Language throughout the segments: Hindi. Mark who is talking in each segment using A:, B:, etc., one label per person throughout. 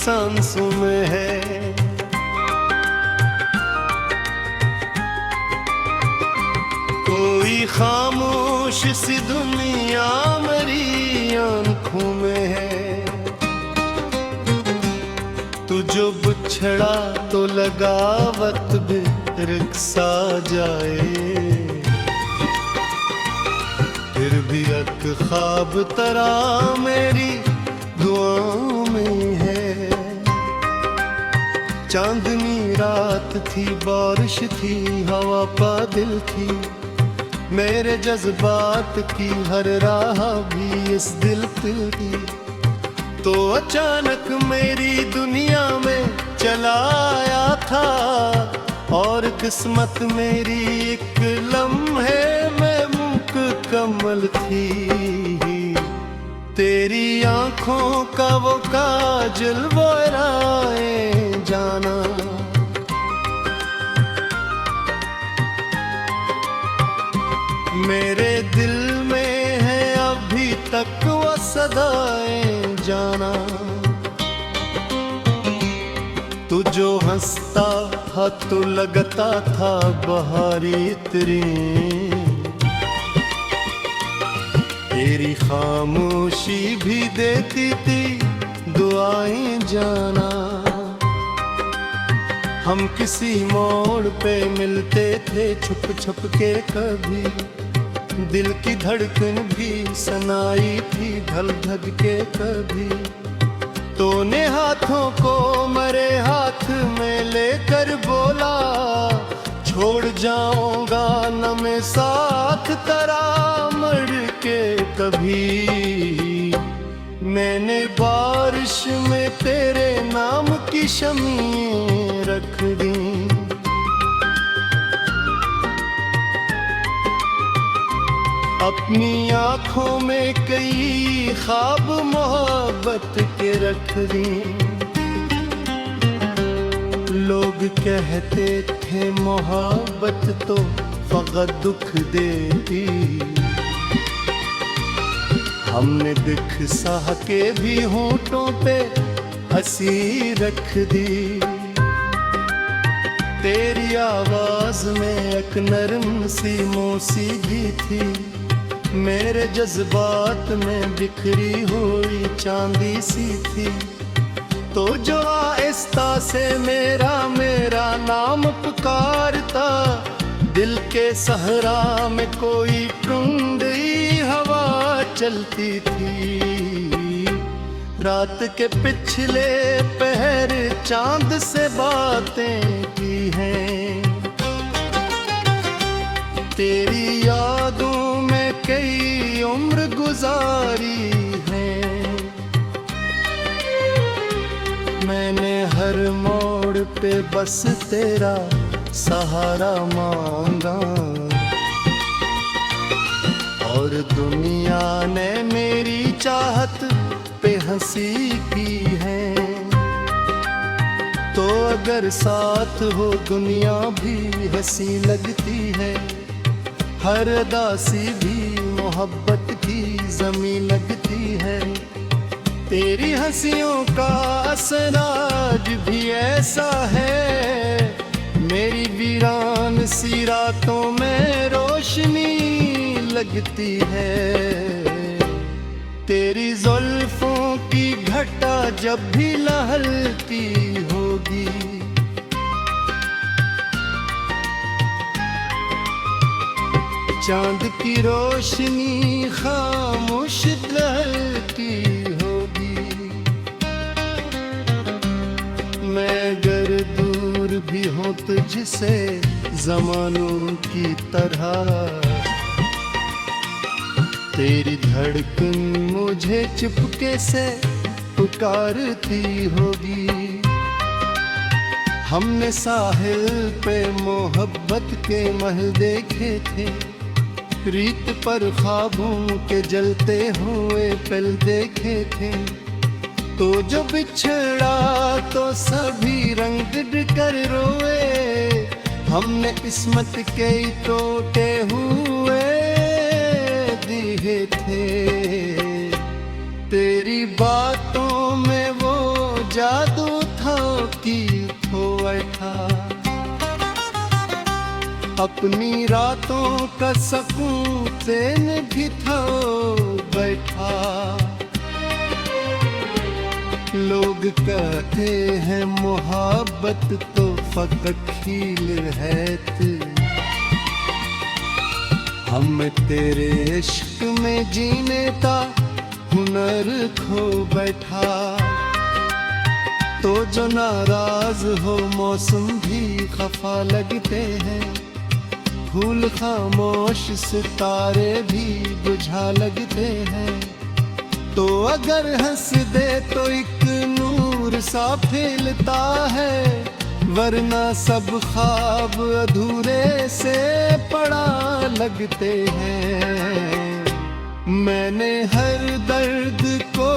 A: सांसों में है। कोई खामोश सी दुनिया मेरी आंखों में है। तू जो बिछड़ा तो लगा वक्त भी रिक्सा जाए, फिर भी एक ख्वाब तरा मेरी दुआओं में है। चांदनी रात थी, बारिश थी, हवा बादल थी, मेरे जज्बात की हर राह भी इस दिल पे थी। तो अचानक मेरी दुनिया में चला आया था, और किस्मत मेरी एक लम्हे में मुकम्मल थी। तेरी आंखों का वो काजल वो राए जाना, मेरे दिल में है अभी तक वो सदाएं जाना। तू जो हंसता था तो लगता था बहारी इतनी, तेरी खामोशी भी देती थी दुआएं जाना। हम किसी मोड़ पे मिलते थे छुप छुप के, कभी दिल की धड़कन भी सुनाई थी ढल ढल के कभी। तूने हाथों को मेरे हाथ में लेकर बोला, छोड़ जाऊंगा न मैं साथ तेरा मर के कभी। मैंने बारिश में तेरे नाम की शमीं रख दी, अपनी आंखों में कई ख्वाब मोहब्बत के रख दी। लोग कहते थे मोहब्बत तो फकत दुख देती, हमने दिख सह के भी होठों पे हंसी रख दी। तेरी आवाज में एक नरम सी मौसीकी थी, मेरे जज्बात में बिखरी हुई चांदी सी थी। तो जो आहिस्ता से मेरा नाम पुकारता, दिल के सहरा में कोई ठंडी हवा चलती थी। रात के पिछले पहर चांद से बातें की हैं, तेरी यादों में कई उम्र गुजारी है। मैंने हर मोड़ पे बस तेरा सहारा मांगा, और दुनिया ने मेरी चाहत पे हंसी की है। तो अगर साथ हो दुनिया भी हंसी लगती है, हर दासी भी मोहब्बत की ज़मीं लगती है। तेरी हंसियों का असर आज भी ऐसा है, मेरी वीरान सी रातों में रोशनी लगती है। तेरी जुल्फों की घटा जब भी लहलती होगी, चांद की रोशनी खामोश लहलती होगी। मैं अगर दूर भी हूँ तुझसे ज़मानों की तरह, तेरी धड़कन मुझे चुपके से पुकारती होगी। हमने साहिल पे मोहब्बत के महल देखे थे, रीत पर ख्वाबों के जलते हुए पल देखे थे। तो जो बिछड़ा तो सभी रंग कर रोए, हमने किस्मत के टूटे हुए दिए थे। तेरी बातों में वो जादू मोती खोए था। अपनी रातों का सकून चैन भी था बैठा। लोग कहते हैं मोहब्बत तो फकत खील है तू। हम तेरे इश्क में जीने का हुनर खो बैठा। तो जो नाराज हो मौसम भी खफा लगते हैं। फूल खामोश सितारे भी बुझा लगते हैं। तो अगर हंस दे तो एक नूर सा फैलता है। वरना सब ख्वाब अधूरे से पड़ा लगते हैं। मैंने हर दर्द को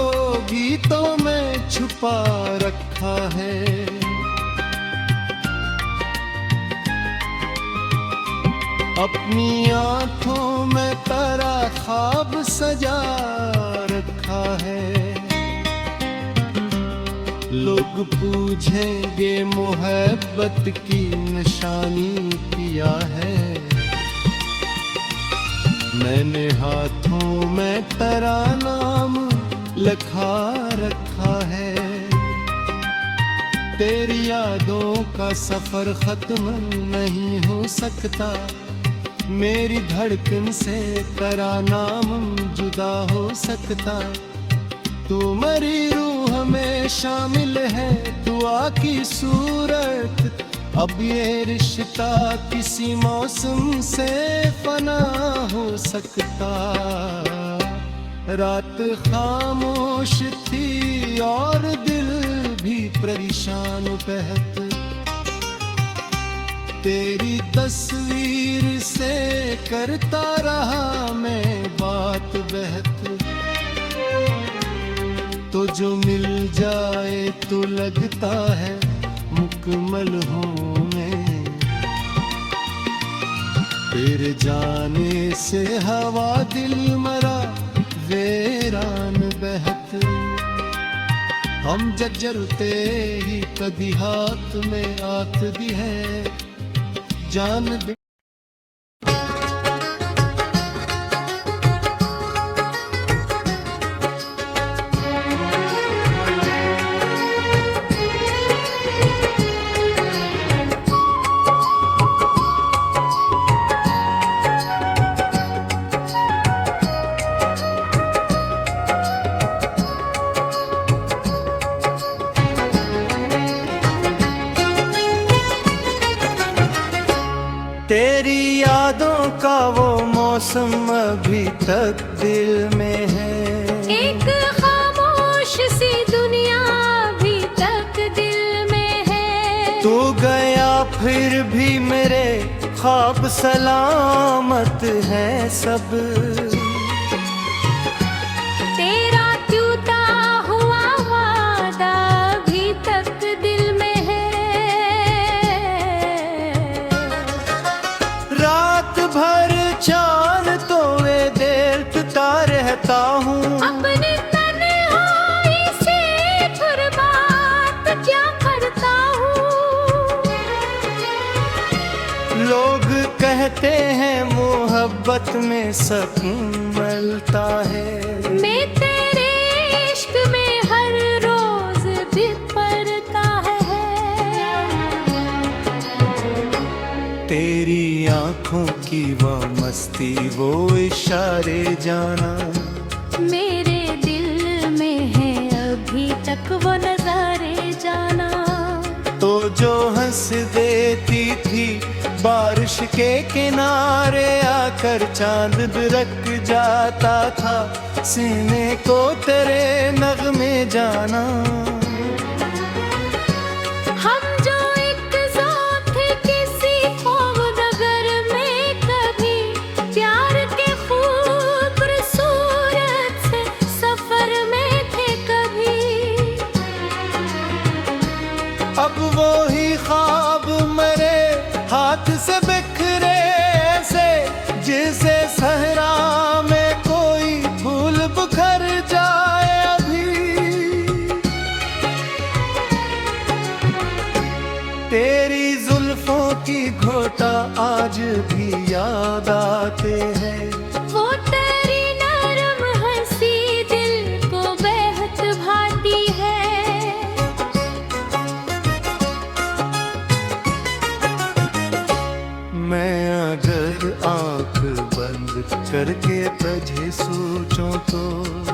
A: गीतों में छुपा रखा है। अपनी आंखों में तेरा ख्वाब सजा रखा है। लोग पूछेंगे मोहब्बत की निशानी किया है। मैंने हाथों में तेरा नाम लिखा रखा है। तेरी यादों का सफर खत्म नहीं हो सकता। मेरी धड़कन से तेरा नाम जुदा हो सकता। तू मरी रूह में शामिल है दुआ की सूरत। अब ये रिश्ता किसी मौसम से फना हो सकता। रात खामोश थी और दिल भी परेशान बहत। तेरी तस्वीर से करता रहा मैं बात बहत। तो जो मिल जाए तो लगता है मुकम्मल हूँ मैं। तेरे जाने से हवा दिल मरा वीरान बहत। हम जज्जरते ही कभी हाथ में आत भी है जान दे। तेरी यादों का वो मौसम अभी तक दिल में है।
B: एक खामोश सी दुनिया अभी तक दिल में है।
A: तू गया फिर भी मेरे ख्वाब सलामत है सब।
B: तेरा टूटा हुआ वादा अभी तक दिल में है।
A: रात भर चांद तो वे देखता रहता हूँ।
B: अपने तन्हाई से फुरबात क्या करता हूँ।
A: लोग कहते हैं मोहब्बत में सकून मिलता है।
B: मैं तेरे इश्क में हर रोज बिखरता है।
A: तेरी आंखों की वो मस्ती वो इशारे जाना
B: मेरे दिल में है अभी तक वो नजारे जाना।
A: तो जो हंस देती थी बारिश के किनारे आकर चांद बिरक जाता था सीने को तेरे नगमे जाना।
B: हम जो एक साथ थे किसी ख्वाब नगर में कभी प्यार के खूबसूरत से सफर में थे कभी।
A: अब वो ही ख्वाब मेरे हाथ से बिखरे ऐसे जिसे सहरा में कोई फूल बुखर जाए अभी। आज भी याद आते हैं।
B: वो तेरी नरम हंसी दिल को बेहद भाती है।
A: मैं अगर आंख बंद करके तुझे सोचूं तो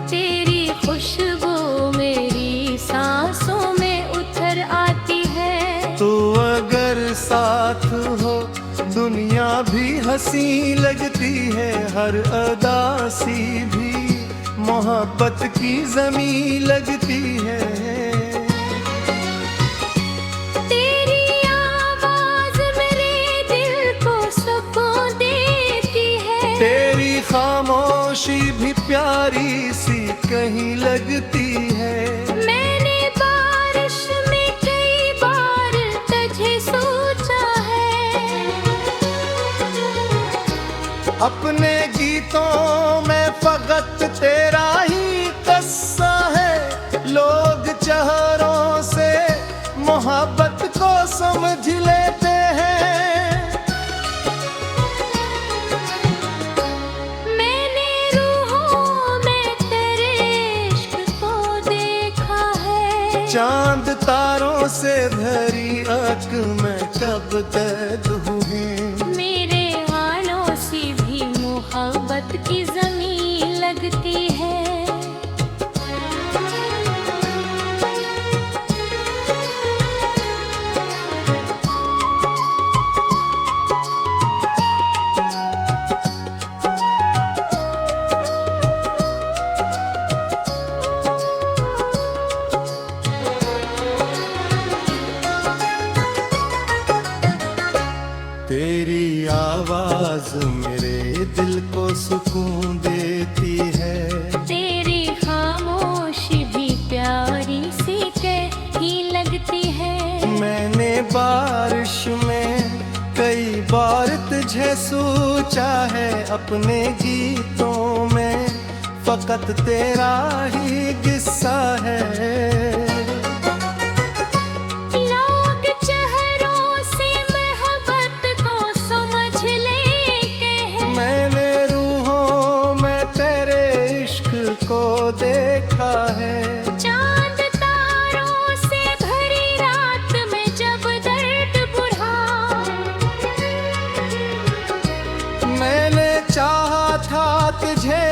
B: तेरी खुशबू मेरी सांसों में उतर आती है।
A: तू अगर साथ हो दुनिया भी हंसी लगती है, हर अदा सी भी मोहब्बत की जमी लगती है।
B: तेरी आवाज मेरे दिल को सुकून देती है।
A: तेरी खामोशी भी प्यारी सी कहीं लगती है।
B: मैंने बारिश में कई बार तुझे सोचा है।
A: अपने गीतों में फकत तेरा ही किस्सा है। लोग चेहरों से मोहब्बत को समझ लेते हैं।
B: मैंने रूहों में तेरे इश्क को देखा है।
A: चांद तारों से भरी आंख में कब कैद हुए।
B: मेरे हालों से भी मोहब्बत की जमीन लगती है।
A: तेरी आवाज मेरे दिल को सुकून देती है।
B: तेरी खामोशी भी प्यारी सी कहीं लगती है।
A: मैंने बारिश में कई बार तुझे सोचा है। अपने गीतों में फकत तेरा ही किस्सा है।
B: लोग चेहरों से मोहब्बत को समझ लेते हैं।
A: मैंने रूहों में तेरे इश्क को देखा है।
B: चांद तारों से भरी रात में जब दर्द बुढ़ा,
A: मैंने चाहा था तुझे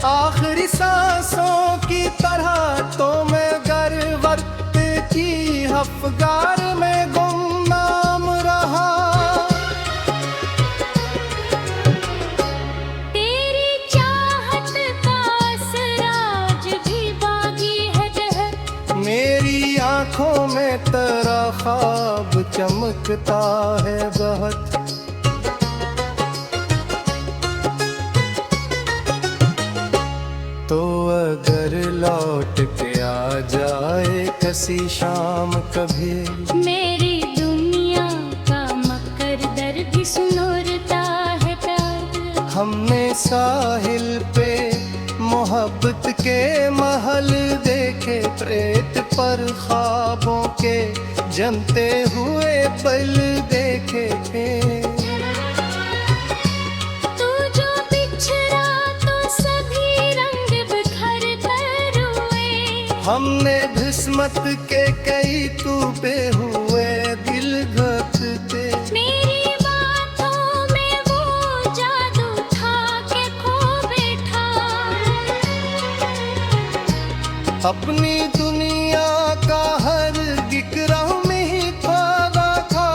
A: आखिरी सांसों की तरह, तो मैं गर वक्त की अफगार में गुमनाम रहा।
B: तेरी चाहत का असराज भी बागी है जहर।
A: मेरी आंखों में तेरा ख्वाब चमकता है बहुत। तो अगर लौट के आ जाए किसी शाम कभी,
B: मेरी दुनिया का मकर दर भी सुनोरता है प्यार।
A: हमने साहिल पे मोहब्बत के महल देखे, प्रेत पर ख्वाबों के जमते हुए पल देखे थे।
B: तू जो बिछड़ा तो सभी रंग बिखर कर रोए।
A: हमने किस्मत के कई टूटे हुए दिल घटते।
B: मेरी बातों में वो जादू था के खो बैठा।
A: अपनी दुनिया का हर गिकरा में ही ख्वाबा था।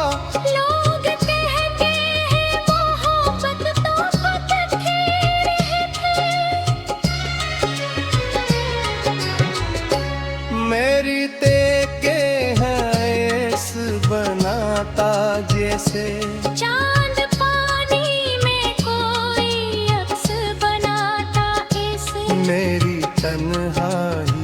B: लोग कहते हैं मोहब्बत तो खुद खेल थे।
A: मेरी तेके है इस बनाता जैसे,
B: चांद पानी में कोई अक्स बनाता ऐसे।
A: मेरी तन्हाई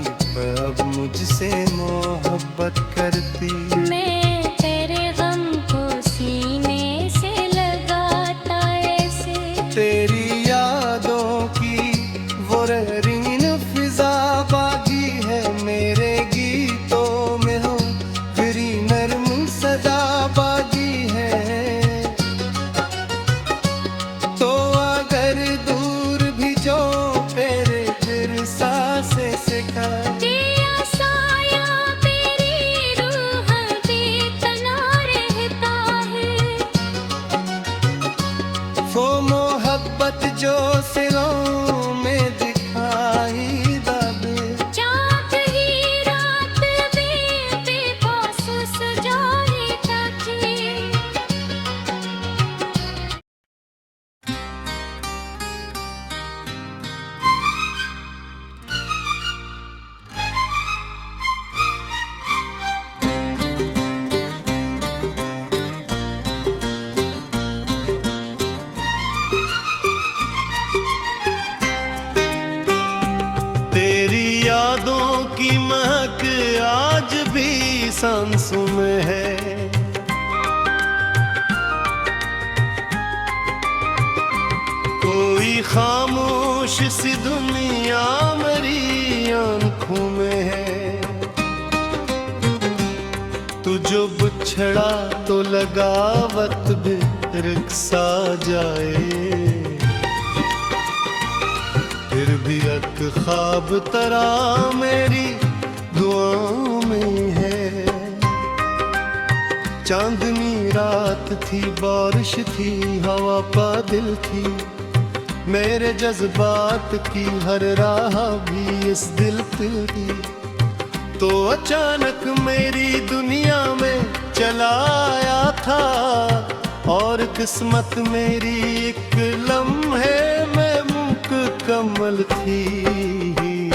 A: अब मुझसे मोहब्बत करती।
B: मैं तेरे गम को सीने से लगाता ऐसे।
A: तेरी यादों की वो रंगीन फिजा बागी है। मेरे गीतों में हो तेरी नरम सदा बागी है। मोहब्बत जो सिरों में दिखाई दे।
B: चाँद ही रात में बेबस सजाए ताकि
A: तेरी यादों की महक आज भी सांसों में है। कोई खामोश सी दुनिया मेरी आंखों में है। तू जो बिछड़ा तो लगा वक्त भी रिक्सा जाए। फिर भी एक ख्वाब तरा मेरी दुआओं में है। चांदनी रात थी, बारिश थी, हवा पा दिल थी। मेरे जज्बात की हर राह भी इस दिल पे थी। तो अचानक मेरी दुनिया में चला आया था और किस्मत मेरी एक लम्हे में कमल थी।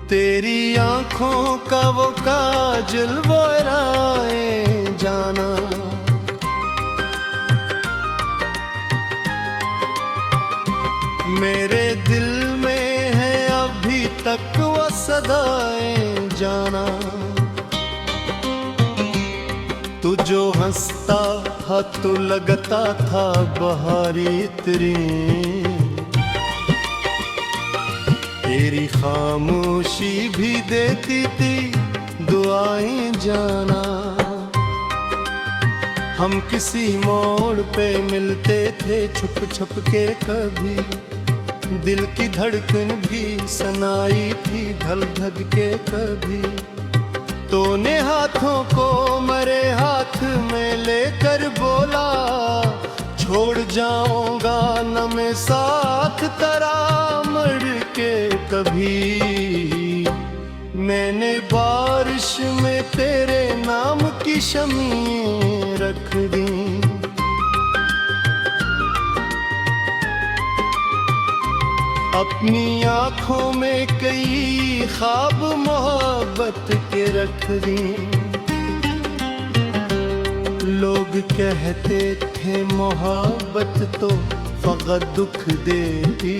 A: तेरी आंखों का वो काजल वो राए जाना। मेरे दिल में है अभी तक वो सदाएं जाना। तू जो हंसता था तो लगता था बहारी इतनी। तेरी खामोशी भी देती थी दुआएं जाना। हम किसी मोड़ पे मिलते थे छुप छुप के कभी। दिल की धड़कन भी सुनाई थी ढल ढल के कभी। तूने हाथों को मेरे हाथ में लेकर बोला, छोड़ जाऊंगा न मैं साथ तेरा मर के कभी। मैंने बारिश में तेरे नाम की शमीं रख दी। अपनी आंखों में कई ख्वाब मोहब्बत के रख दी। लोग कहते थे मोहब्बत तो फकत दुख देती।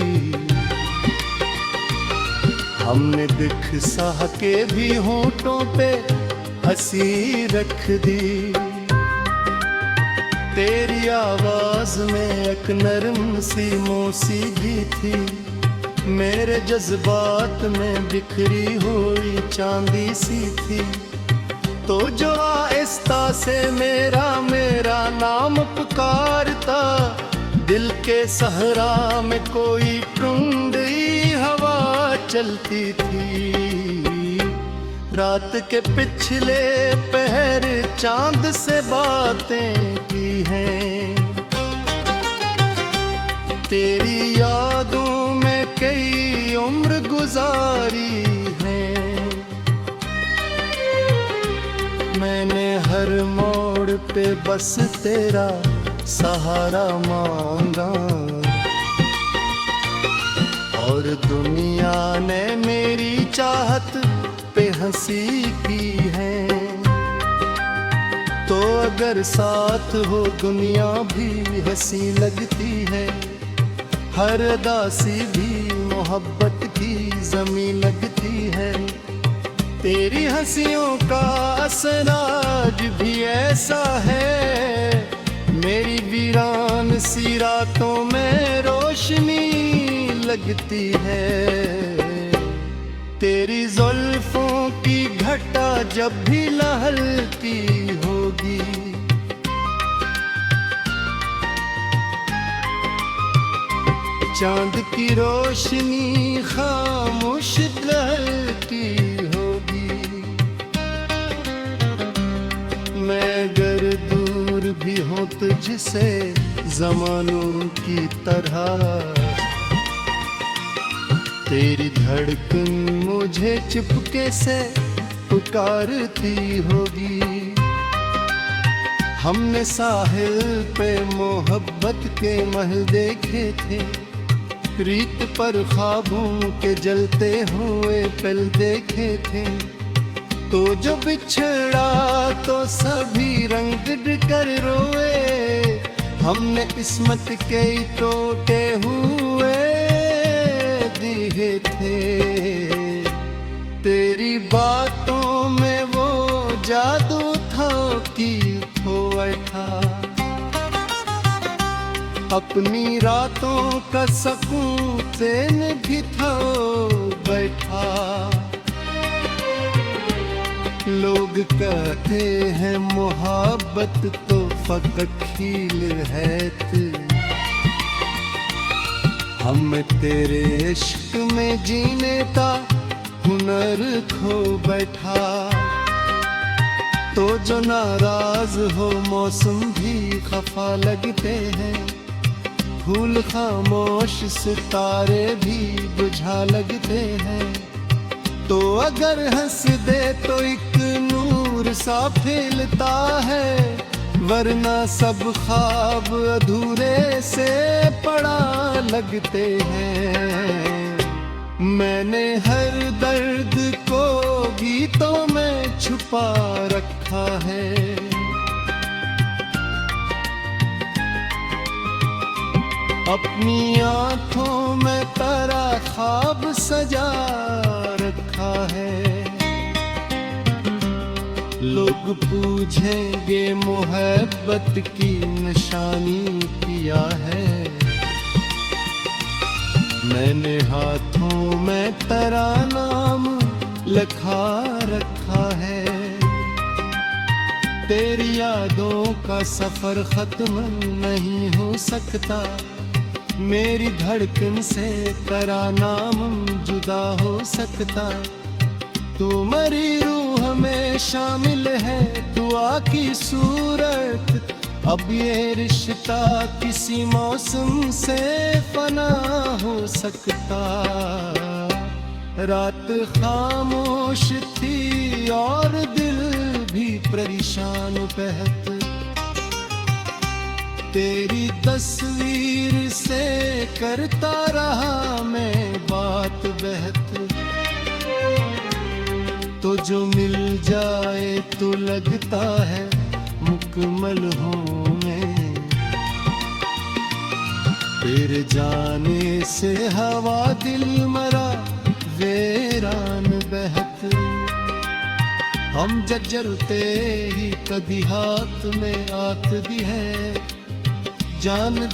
A: हमने दिख सह के भी होठों पे हंसी रख दी। तेरी आवाज में एक नरम सी मौसीकी थी। मेरे जज्बात में बिखरी हुई चांदी सी थी। तो जो आहिस्ता से मेरा नाम पुकारता, दिल के सहरा में कोई टुंडी हवा चलती थी। रात के पिछले पहर चांद से बातें की हैं। तेरी यादों में कई उम्र गुजारी है। मैंने हर मोड़ पे बस तेरा सहारा मांगा। और दुनिया ने मेरी चाहत पे हंसी की है। तो अगर साथ हो दुनिया भी हंसी लगती है। हर दासी भी मोहब्बत की जमी लगती है। तेरी हंसियों का असर आज भी ऐसा है। मेरी वीरान सी रातों में रोशनी लगती है। तेरी जुल्फों की घटा जब भी लहलती होगी। चांद की रोशनी खामोश लहलती होगी। मैं अगर दूर भी हूँ तुझसे जमानों की तरह तेरी धड़कन मुझे चुपके से पुकारती होगी। हमने साहिल पे मोहब्बत के महल देखे थे, रीत पर ख्वाबों के जलते हुए पल देखे थे। तो जो बिछड़ा तो सभी रंग कर रोए, हमने किस्मत के टूटे हुए दिए थे। तेरी बातों में वो जादू था कि खोया था, अपनी रातों का सकून चैन भी था बैठा। लोग कहते हैं मोहब्बत तो फकत खील है तू, हम तेरे इश्क में जीने का हुनर खो बैठा। तो जो नाराज हो मौसम भी खफा लगते हैं, फूल खामोश सितारे भी बुझा लगते हैं। तो अगर हंस दे तो एक नूर सा फैलता है, वरना सब ख्वाब अधूरे से पड़ा लगते हैं। मैंने हर दर्द को गीतों में छुपा रखा है, अपनी आंखों में तेरा ख्वाब सजा रखा है। लोग पूछेंगे मोहब्बत की निशानी किया है, मैंने हाथों में तेरा नाम लिखा रखा है। तेरी यादों का सफर खत्म नहीं हो सकता, मेरी धड़कन से तेरा नाम जुदा हो सकता। तुम्हारी रूह में शामिल है दुआ की सूरत, अब ये रिश्ता किसी मौसम से फना हो सकता। रात खामोश थी और दिल भी परेशान बहत, तेरी तस्वीर से करता रहा मैं बात बहत। तो जो मिल जाए तो लगता है मुकम्मल हूँ मैं, तेरे जाने से हवा दिल मरा वीरान बहत। हम जजरते ही कभी हाथ में आत भी है जान।